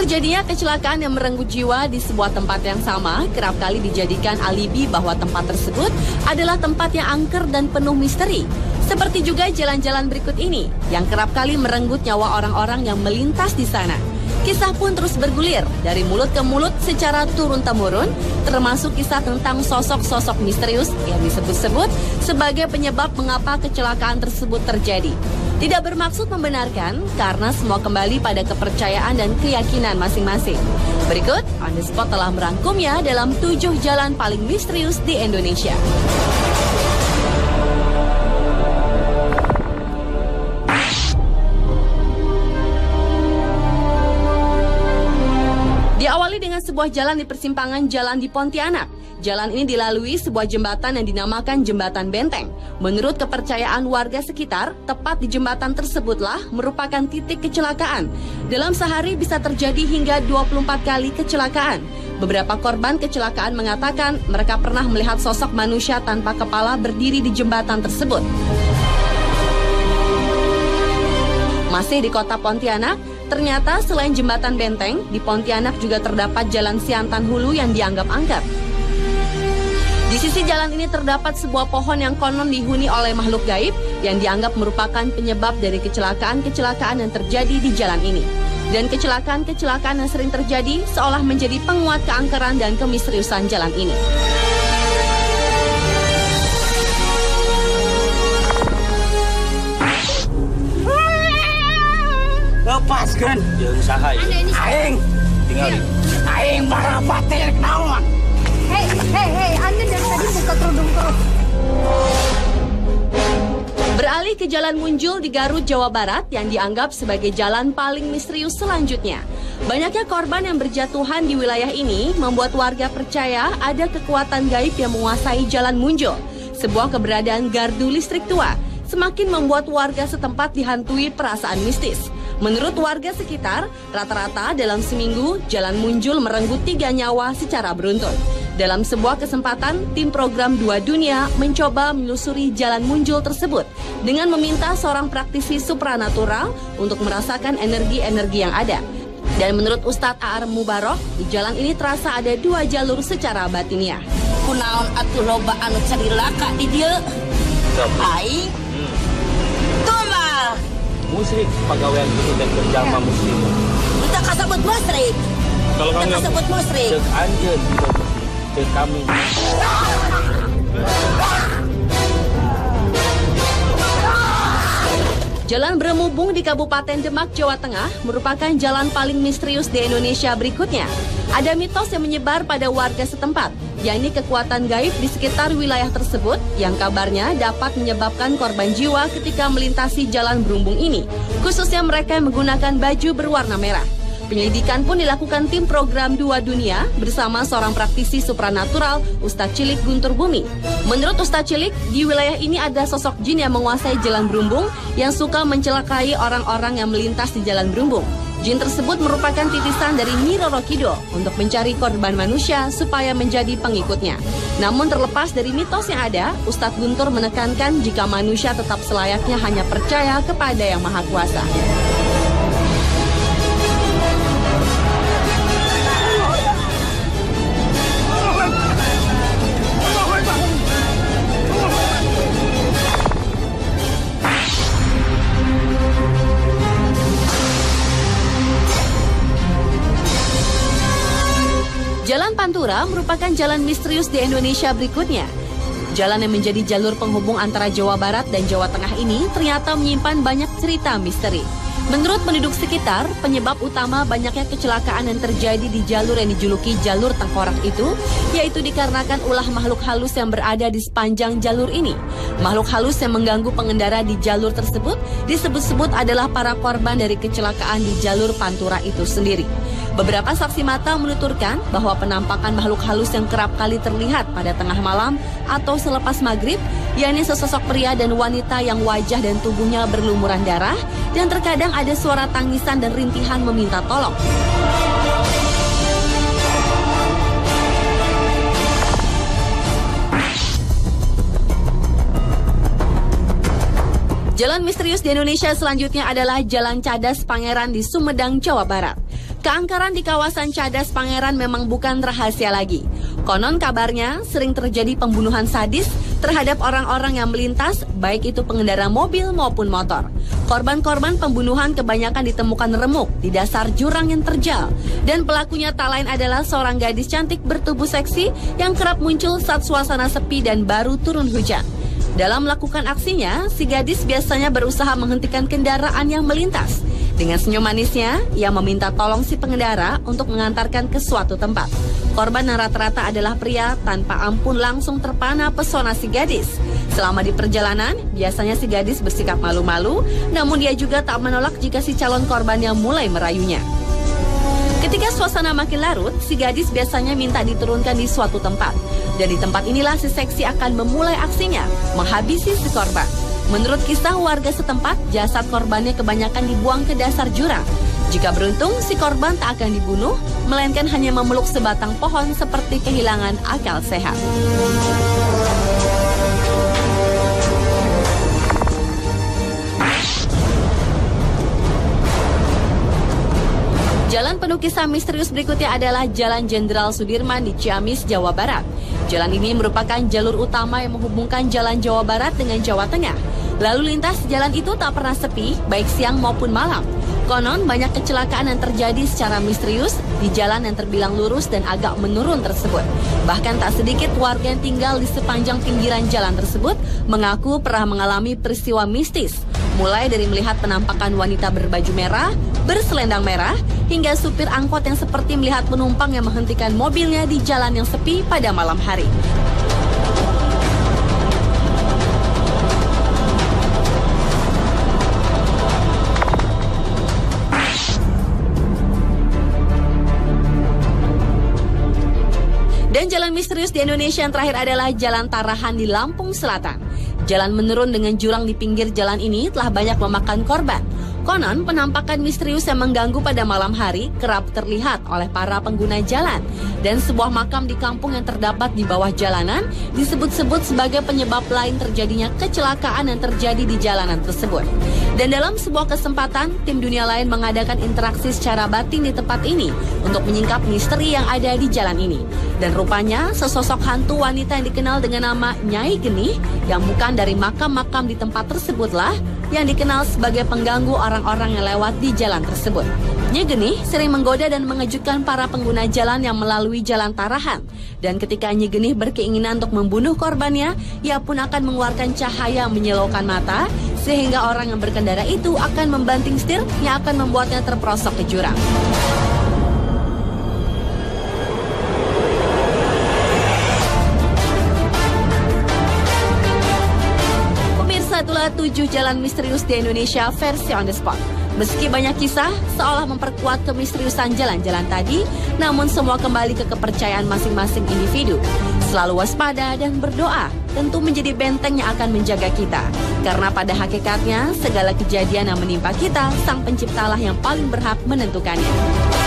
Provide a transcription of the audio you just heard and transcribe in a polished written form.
Terjadinya kecelakaan yang merenggut jiwa di sebuah tempat yang sama kerap kali dijadikan alibi bahwa tempat tersebut adalah tempat yang angker dan penuh misteri. Seperti juga jalan-jalan berikut ini yang kerap kali merenggut nyawa orang-orang yang melintas di sana. Kisah pun terus bergulir dari mulut ke mulut secara turun-temurun, termasuk kisah tentang sosok-sosok misterius yang disebut-sebut sebagai penyebab mengapa kecelakaan tersebut terjadi. Tidak bermaksud membenarkan karena semua kembali pada kepercayaan dan keyakinan masing-masing. Berikut, On The Spot telah merangkumnya dalam 7 jalan paling misterius di Indonesia. Diawali dengan sebuah jalan di persimpangan jalan di Pontianak. Jalan ini dilalui sebuah jembatan yang dinamakan Jembatan Benteng. Menurut kepercayaan warga sekitar, tepat di jembatan tersebutlah merupakan titik kecelakaan. Dalam sehari bisa terjadi hingga 24 kali kecelakaan. Beberapa korban kecelakaan mengatakan mereka pernah melihat sosok manusia tanpa kepala berdiri di jembatan tersebut. Masih di kota Pontianak, ternyata selain Jembatan Benteng, di Pontianak juga terdapat Jalan Siantan Hulu yang dianggap angker. Di sisi jalan ini terdapat sebuah pohon yang konon dihuni oleh makhluk gaib yang dianggap merupakan penyebab dari kecelakaan-kecelakaan yang terjadi di jalan ini. Dan kecelakaan-kecelakaan yang sering terjadi seolah menjadi penguat keangkeran dan kemisteriusan jalan ini. Lepaskan jeung saha aing tinggal aing para bater naon. Hei, Anda dari tadi buka kerudung terus. Beralih ke Jalan Munjul di Garut, Jawa Barat yang dianggap sebagai jalan paling misterius selanjutnya. Banyaknya korban yang berjatuhan di wilayah ini membuat warga percaya ada kekuatan gaib yang menguasai Jalan Munjul. Sebuah keberadaan gardu listrik tua semakin membuat warga setempat dihantui perasaan mistis. Menurut warga sekitar, rata-rata dalam seminggu, Jalan Munjul merenggut 3 nyawa secara beruntun. Dalam sebuah kesempatan, tim program 2 Dunia mencoba menelusuri Jalan Munjul tersebut dengan meminta seorang praktisi supranatural untuk merasakan energi-energi yang ada. Dan menurut Ustadz A.R. Mubarok, di jalan ini terasa ada 2 jalur secara batiniah. Kunaon atuh loba anu carilaka di dieu? Aing tumal Musrik pagawean gitu dan berjama muslim. kita kasebut musrik. Kalau kamu Kita kasebut musrik. cek anjeun cek kami. Jalan Bremubung di Kabupaten Demak, Jawa Tengah merupakan jalan paling misterius di Indonesia berikutnya. Ada mitos yang menyebar pada warga setempat, yakni kekuatan gaib di sekitar wilayah tersebut yang kabarnya dapat menyebabkan korban jiwa ketika melintasi jalan Brumubung ini, khususnya mereka yang menggunakan baju berwarna merah. Penyelidikan pun dilakukan tim program 2 Dunia bersama seorang praktisi supranatural, Ustadz Cilik Guntur Bumi. Menurut Ustadz Cilik, di wilayah ini ada sosok jin yang menguasai jalan Brumubung yang suka mencelakai orang-orang yang melintas di jalan Brumubung. Jin tersebut merupakan titisan dari Nyi Roro Kidul untuk mencari korban manusia supaya menjadi pengikutnya. Namun terlepas dari mitos yang ada, Ustadz Guntur menekankan jika manusia tetap selayaknya hanya percaya kepada Yang Maha Kuasa. Jalan Pantura merupakan jalan misterius di Indonesia berikutnya. Jalan yang menjadi jalur penghubung antara Jawa Barat dan Jawa Tengah ini ternyata menyimpan banyak cerita misteri. Menurut penduduk sekitar, penyebab utama banyaknya kecelakaan yang terjadi di jalur yang dijuluki jalur tengkorak itu, yaitu dikarenakan ulah makhluk halus yang berada di sepanjang jalur ini. Makhluk halus yang mengganggu pengendara di jalur tersebut disebut-sebut adalah para korban dari kecelakaan di jalur Pantura itu sendiri. Beberapa saksi mata menuturkan bahwa penampakan makhluk halus yang kerap kali terlihat pada tengah malam atau selepas maghrib, yakni sesosok pria dan wanita yang wajah dan tubuhnya berlumuran darah, dan terkadang ada suara tangisan dan rintihan meminta tolong. Jalan misterius di Indonesia selanjutnya adalah Jalan Cadas Pangeran di Sumedang, Jawa Barat. Keangkeran di kawasan Cadas Pangeran memang bukan rahasia lagi. Konon kabarnya sering terjadi pembunuhan sadis terhadap orang-orang yang melintas, baik itu pengendara mobil maupun motor. Korban-korban pembunuhan kebanyakan ditemukan remuk di dasar jurang yang terjal. Dan pelakunya tak lain adalah seorang gadis cantik bertubuh seksi yang kerap muncul saat suasana sepi dan baru turun hujan. Dalam melakukan aksinya, si gadis biasanya berusaha menghentikan kendaraan yang melintas. Dengan senyum manisnya, ia meminta tolong si pengendara untuk mengantarkan ke suatu tempat. Korban yang rata-rata adalah pria, tanpa ampun langsung terpana pesona si gadis. Selama di perjalanan, biasanya si gadis bersikap malu-malu, namun dia juga tak menolak jika si calon korbannya mulai merayunya. Ketika suasana makin larut, si gadis biasanya minta diturunkan di suatu tempat. Dan di tempat inilah si seksi akan memulai aksinya, menghabisi si korban. Menurut kisah warga setempat, jasad korbannya kebanyakan dibuang ke dasar jurang. Jika beruntung, si korban tak akan dibunuh, melainkan hanya memeluk sebatang pohon seperti kehilangan akal sehat. Jalan penuh kisah misterius berikutnya adalah Jalan Jenderal Sudirman di Ciamis, Jawa Barat. Jalan ini merupakan jalur utama yang menghubungkan Jalan Jawa Barat dengan Jawa Tengah. Lalu lintas jalan itu tak pernah sepi, baik siang maupun malam. Konon banyak kecelakaan yang terjadi secara misterius di jalan yang terbilang lurus dan agak menurun tersebut. Bahkan tak sedikit warga yang tinggal di sepanjang pinggiran jalan tersebut mengaku pernah mengalami peristiwa mistis. Mulai dari melihat penampakan wanita berbaju merah, berselendang merah, hingga supir angkot yang seperti melihat penumpang yang menghentikan mobilnya di jalan yang sepi pada malam hari. Dan jalan misterius di Indonesia yang terakhir adalah Jalan Tarahan di Lampung Selatan. Jalan menurun dengan jurang di pinggir jalan ini telah banyak memakan korban. Konon, penampakan misterius yang mengganggu pada malam hari kerap terlihat oleh para pengguna jalan. Dan sebuah makam di kampung yang terdapat di bawah jalanan disebut-sebut sebagai penyebab lain terjadinya kecelakaan yang terjadi di jalanan tersebut. Dan dalam sebuah kesempatan, tim dunia lain mengadakan interaksi secara batin di tempat ini untuk menyingkap misteri yang ada di jalan ini. Dan rupanya, sesosok hantu wanita yang dikenal dengan nama Nyai Genih yang bukan dari makam-makam di tempat tersebutlah yang dikenal sebagai pengganggu orang-orang yang lewat di jalan tersebut. Nyai Genih sering menggoda dan mengejutkan para pengguna jalan yang melalui Jalan Tarahan. Dan ketika Nyai Genih berkeinginan untuk membunuh korbannya, ia pun akan mengeluarkan cahaya menyilaukan mata, sehingga orang yang berkendara itu akan membanting setir yang akan membuatnya terperosok ke jurang. Itulah 7 jalan misterius di Indonesia versi on the spot. Meski banyak kisah seolah memperkuat kemisteriusan jalan-jalan tadi, namun semua kembali ke kepercayaan masing-masing individu. Selalu waspada dan berdoa tentu menjadi benteng yang akan menjaga kita. Karena pada hakikatnya segala kejadian yang menimpa kita, Sang Penciptalah yang paling berhak menentukannya.